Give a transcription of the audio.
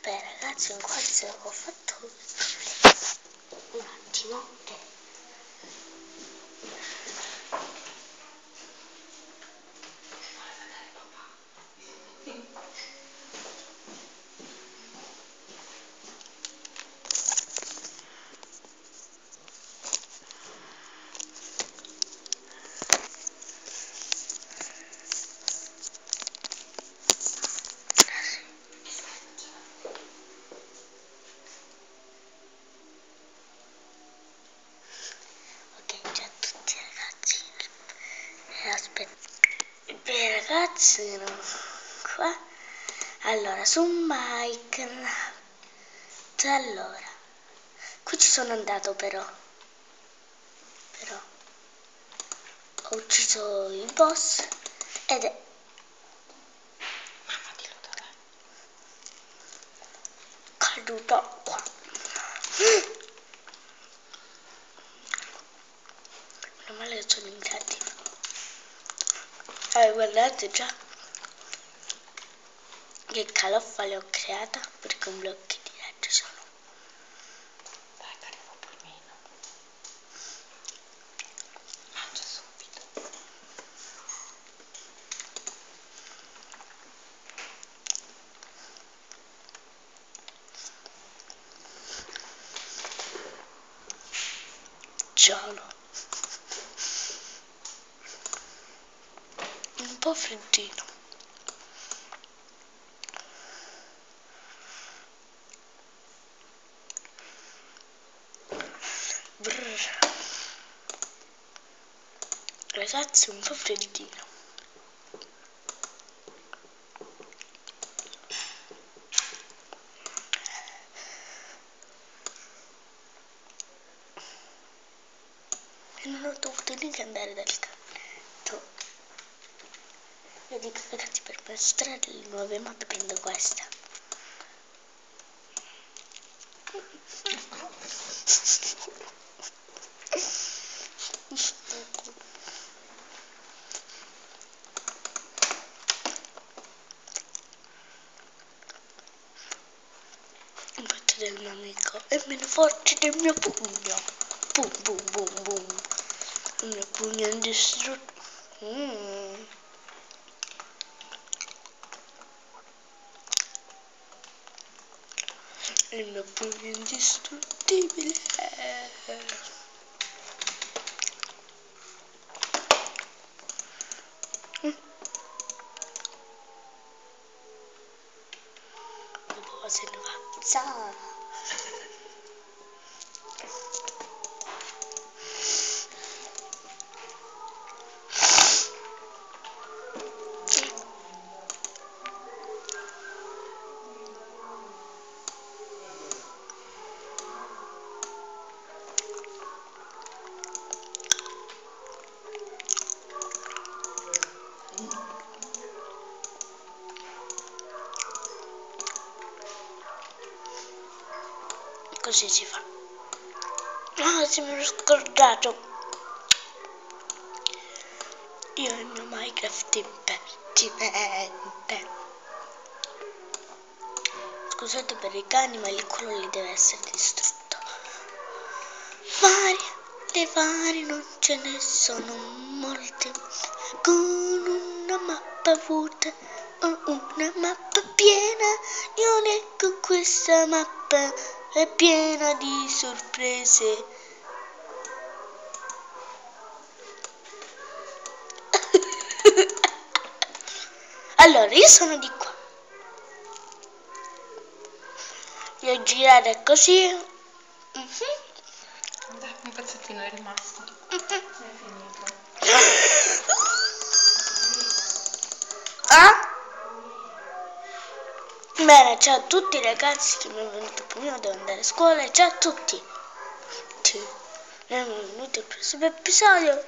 Beh ragazzi, in questo ho fatto un attimo ciao a tutti ragazzi. Aspetta. Beh ragazzi, qua. Allora, su Minecraft. Allora, qui ci sono andato però ho ucciso il boss ed è caduto qua. Meno male che sono in creativo. Guardate già che caloffa le ho creata perché un blocco di legge sono. Dai, che arrivo poi meno. Mangia subito. Giallo. Un po' freddino. Brr. Ragazzi, un po' freddino. E non ho dovuto neanche andare dal canto. Io dico ragazzi, per mostrare le nuove mappe prendo questa. Un pezzo del mio amico è meno forte del mio pugno. Boom boom boom boom. Il mio pugno è indistrutto. Il mio pugno è indistruttibile. Dopo se ne va. Così si fa. Ah, se me l'ho scordato. Io e il mio Minecraft impertinente. Scusate per i cani, ma il culo lì deve essere distrutto. Le varie non ce ne sono molte. Con una mappa vuota o una mappa piena. Io leggo questa mappa è piena di sorprese. Allora, io sono di qua. Devo girare così. Dai, un pezzettino è rimasto. È finito. Bene, ciao a tutti ragazzi che mi è venuto prima, devo andare a scuola. Ciao a tutti. Ci vediamo al prossimo episodio.